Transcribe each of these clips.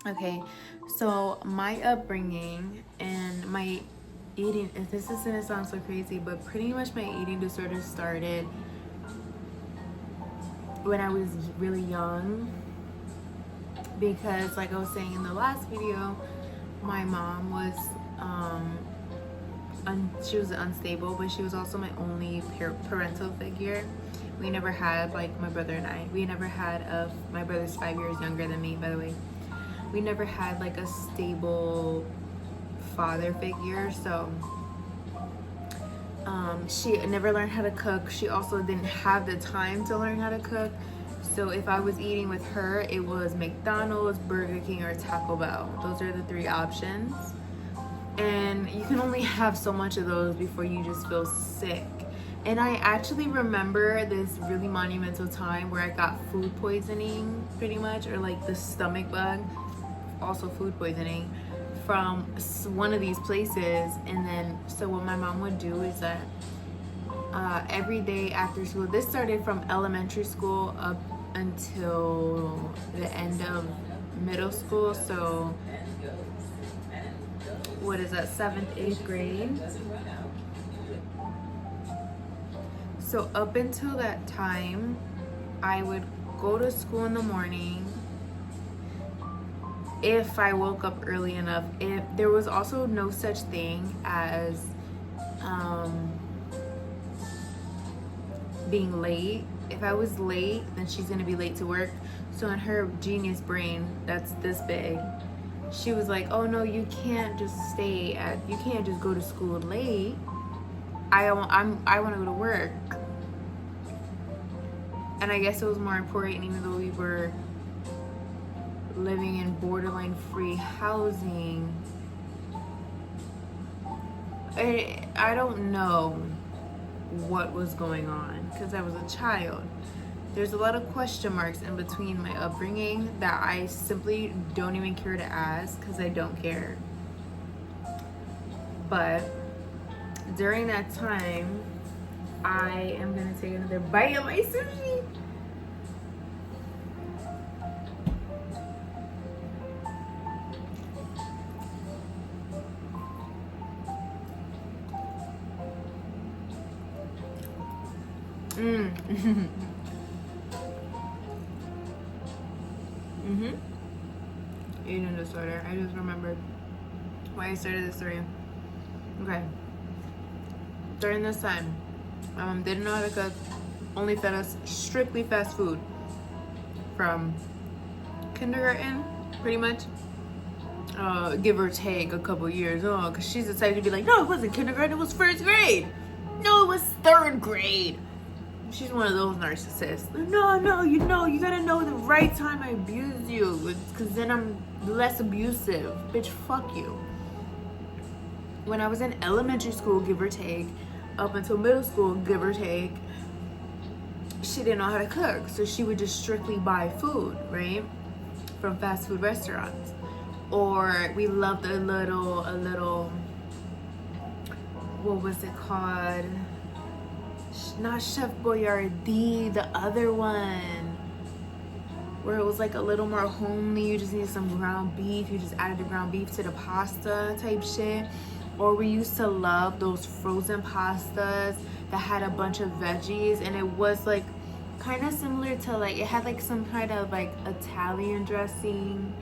Okay, so my upbringing and my eating, if this is gonna sound so crazy, but pretty much my eating disorder started when I was really young. Because, like I was saying in the last video, my mom was, she was unstable, but she was also my only parental figure. We never had, like my brother and I, we never had my brother's 5 years younger than me, by the way. We never had like a stable father figure, so she never learned how to cook. She also didn't have the time to learn how to cook. So if I was eating with her, it was McDonald's, Burger King, or Taco Bell. Those are the three options. And you can only have so much of those before you just feel sick. And I actually remember this really monumental time where I got food poisoning, pretty much, or like the stomach bug, also food poisoning, from one of these places. And then, so what my mom would do is that every day after school, this started from elementary school up until the end of middle school, so what is that, 7th, 8th grade? So up until that time, I would go to school in the morning if I woke up early enough. If there was also no such thing as being late. If I was late, then she's gonna be late to work. So in her genius brain, that's this big, she was like, oh no, you can't just you can't just go to school late. I want to go to work. And I guess it was more important, even though we were living in borderline free housing. I don't know what was going on because I was a child. There's a lot of question marks in between my upbringing that I simply don't even care to ask because I don't care. But during that time, I am gonna take another bite of my sushi. Eating disorder. I just remembered why I started this story. Okay. During this time, my mom didn't know how to cook, only fed us strictly fast food from kindergarten, pretty much. Give or take a couple years. Because she's the type to be like, no, it wasn't kindergarten, it was first grade. No, it was third grade. She's one of those narcissists. No, you gotta know the right time I abuse you, because then I'm less abusive. Bitch, fuck you. When I was in elementary school, give or take, up until middle school, give or take, she didn't know how to cook, so she would just strictly buy food, right, from fast food restaurants. Or we loved a little, what was it called? Not Chef Boyardee, the other one, where it was like a little more homely. You just needed some ground beef. You just added the ground beef to the pasta type shit. Or we used to love those frozen pastas that had a bunch of veggies, and it was like kind of similar to, like, it had like some kind of like Italian dressing,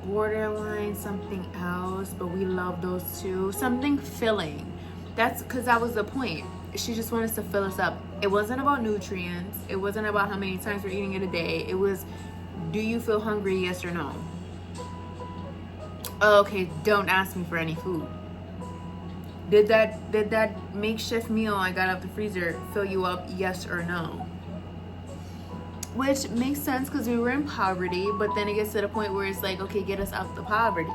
borderline something else, but we love those too. Something filling. That's because that was the point. She just wanted us to fill us up. It wasn't about nutrients. It wasn't about how many times we're eating it a day. It was, do you feel hungry, yes or no? Okay, don't ask me for any food. Did that makeshift meal I got out the freezer fill you up, yes or no? Which makes sense because we were in poverty, but then it gets to the point where it's like, okay, get us out the poverty.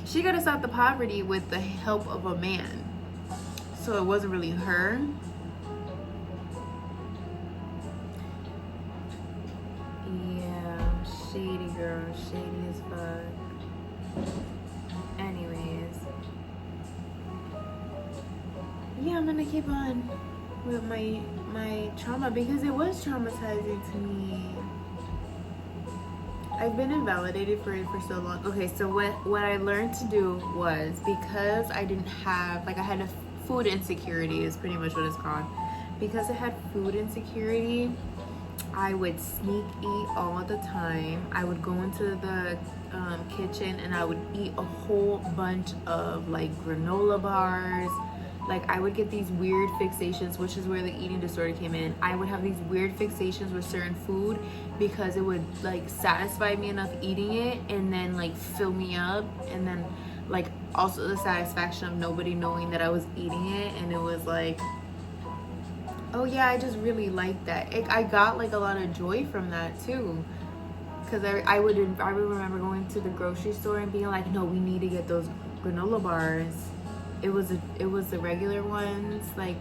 She got us out the poverty with the help of a man. So it wasn't really her. Yeah, shady girl, shady as fuck. Anyways. Yeah, I'm gonna keep on with my trauma because it was traumatizing to me. I've been invalidated for it for so long. Okay, so what I learned to do was, because I didn't have, like, I had a food insecurity is pretty much what it's called. Because I had food insecurity, I would sneak eat all the time. I would go into the kitchen and I would eat a whole bunch of like granola bars. Like, I would get these weird fixations, which is where the eating disorder came in. I would have these weird fixations with certain food because it would like satisfy me enough eating it and then like fill me up, and then like also the satisfaction of nobody knowing that I was eating it. And it was like, oh yeah, I just really like that. I got like a lot of joy from that too. Cause I would remember going to the grocery store and being like, no, we need to get those granola bars. It was the regular ones, like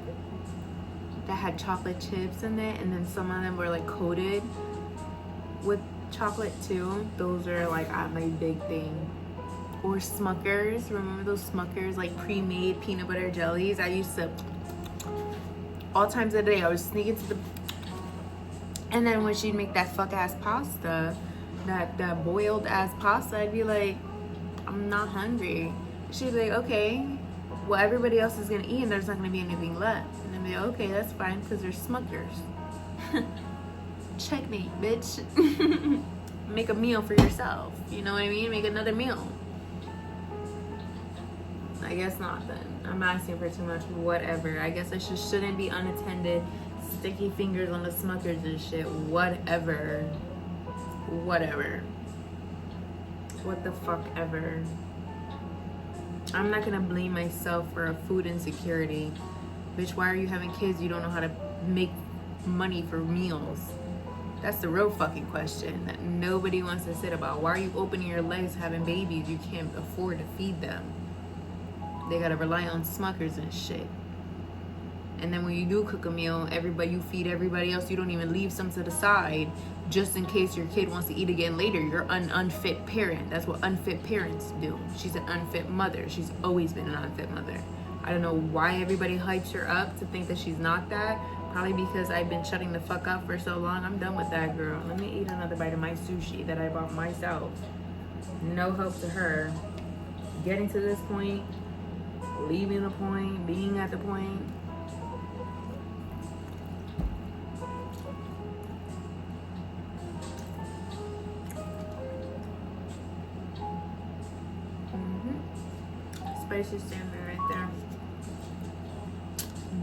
that had chocolate chips in it, and then some of them were like coated with chocolate too. Those are like my big thing. Or Smuckers, remember those Smuckers, like pre-made peanut butter jellies? I used to, all times of the day, I was sneaking to the, and then when she'd make that fuck ass pasta, that boiled ass pasta, I'd be like, I'm not hungry. She'd be like, okay, well, everybody else is gonna eat and there's not gonna be anything left. And I'd be like, okay, that's fine, because there's Smuckers. Checkmate, bitch. Make a meal for yourself, you know what I mean? Make another meal. I guess not then. I'm asking for too much. Whatever. I guess I shouldn't be unattended. Sticky fingers on the Smuckers and shit. Whatever. Whatever. What the fuck ever. I'm not gonna blame myself for a food insecurity. Bitch, why are you having kids? You don't know how to make money for meals. That's the real fucking question that nobody wants to sit about. Why are you opening your legs having babies? You can't afford to feed them. They gotta rely on Smuckers and shit. And then when you do cook a meal, you feed everybody else. You don't even leave some to the side just in case your kid wants to eat again later. You're an unfit parent. That's what unfit parents do. She's an unfit mother. She's always been an unfit mother. I don't know why everybody hypes her up to think that she's not that. Probably because I've been shutting the fuck up for so long. I'm done with that, girl. Let me eat another bite of my sushi that I bought myself. No help to her. Getting to this point, leaving the point, being at the point. Spicy salmon right there.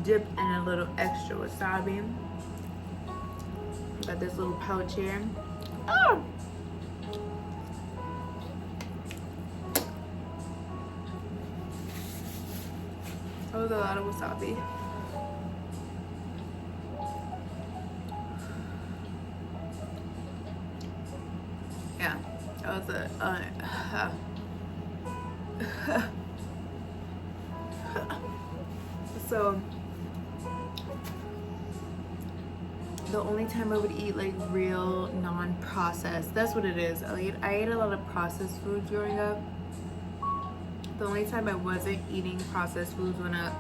Dip in a little extra wasabi. Got this little pouch here. Oh! That was a lot of wasabi. Yeah, that was a so the only time I would eat like real non-processed, that's what it is. I ate a lot of processed foods growing up. The only time I wasn't eating processed foods when I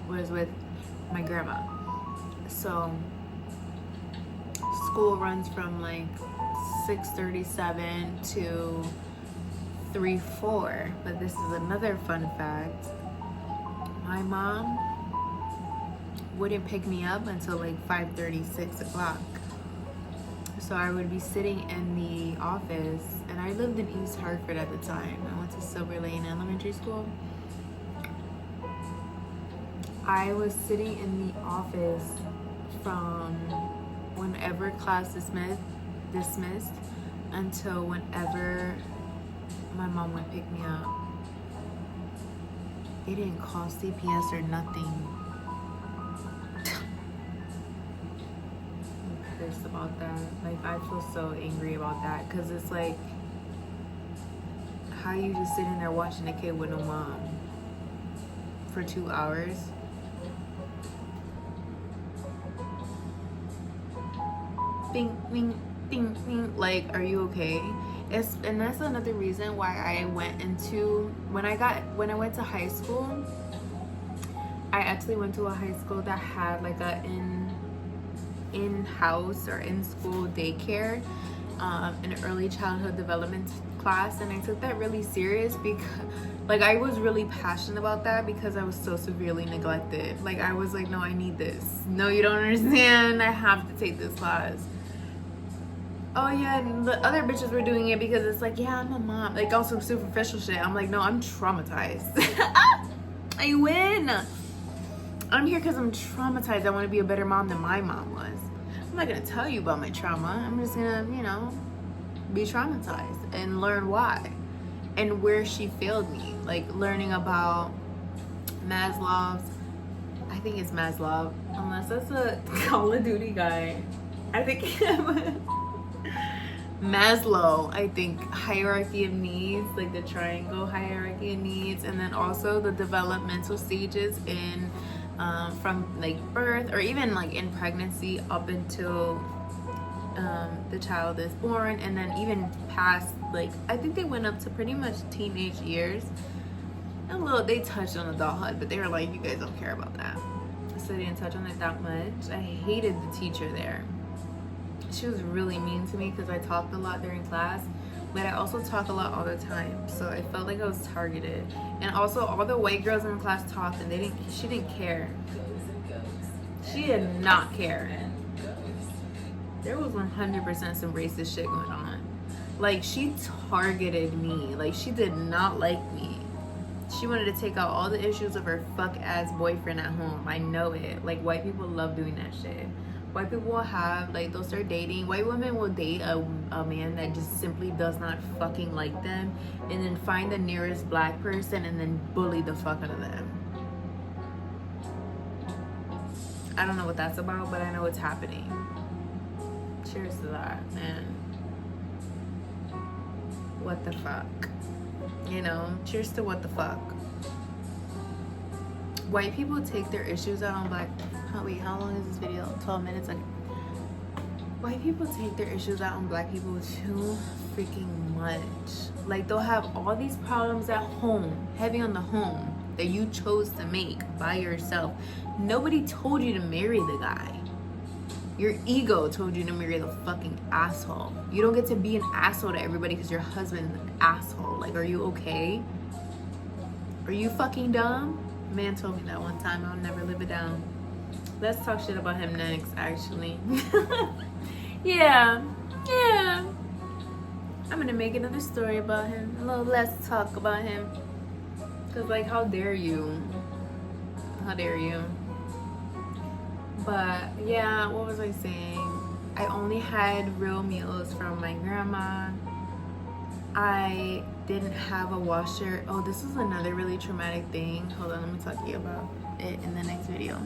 was with my grandma. So school runs from like 6:37 to 3-4. But this is another fun fact. My mom wouldn't pick me up until like 5:30, 6 o'clock. So I would be sitting in the office, and I lived in East Hartford at the time. I went to Silver Lane Elementary School. I was sitting in the office from whenever class dismissed until whenever my mom would pick me up. It didn't cost CPS or nothing. About that, like, I feel so angry about that, because it's like, how you just sitting there watching a kid with no mom for 2 hours? Bing, bing, ding, ding. Like, are you okay? And that's another reason why I went into, when I went to high school, I actually went to a high school that had like a in-house or in-school daycare, an early childhood development class, and I took that really serious because like I was really passionate about that because I was so severely neglected. Like I was like, no, I need this. No, you don't understand. I have to take this class. Oh yeah, and the other bitches were doing it because it's like, yeah, I'm a mom. Like also superficial shit. I'm like, no, I'm traumatized. I win. I'm here because I'm traumatized. I want to be a better mom than my mom was. I'm not gonna tell you about my trauma. I'm just gonna, you know, be traumatized and learn why and where she failed me. Like learning about Maslow's, I think it's Maslow, unless that's a Call of Duty guy. I think Maslow, I think, hierarchy of needs, like the triangle hierarchy of needs, and then also the developmental stages in from like birth or even like in pregnancy up until the child is born, and then even past, like I think they went up to pretty much teenage years. A little, they touched on adulthood, but they were like, you guys don't care about that, so they didn't touch on it that much. I hated the teacher there. She was really mean to me because I talked a lot during class, but I also talk a lot all the time, so I felt like I was targeted. And also all the white girls in the class talked and she didn't care. She did not care. There was 100% some racist shit going on. Like she targeted me. Like she did not like me. She wanted to take out all the issues of her fuck ass boyfriend at home. I know it. Like white people love doing that shit. White people will have, like, they'll start dating. White women will date a man that just simply does not fucking like them, and then find the nearest black person and then bully the fuck out of them. I don't know what that's about, but I know it's happening. Cheers to that, man. What the fuck? You know, cheers to what the fuck. White people take their issues out on black. Wait, how long is this video? 12 minutes. Okay. White people take their issues out on black people too freaking much. Like they'll have all these problems at home, heavy on the home, that you chose to make by yourself. Nobody told you to marry the guy. Your ego told you to marry the fucking asshole. You don't get to be an asshole to everybody because your husband's an asshole. Like, are you okay? Are you fucking dumb? Man told me that one time. I'll never live it down. Let's talk shit about him next, actually. yeah. I'm gonna make another story about him. A little less talk about him. Cause like, how dare you? How dare you? But yeah, what was I saying? I only had real meals from my grandma. I didn't have a washer. Oh, this is another really traumatic thing. Hold on, let me talk to you about it in the next video.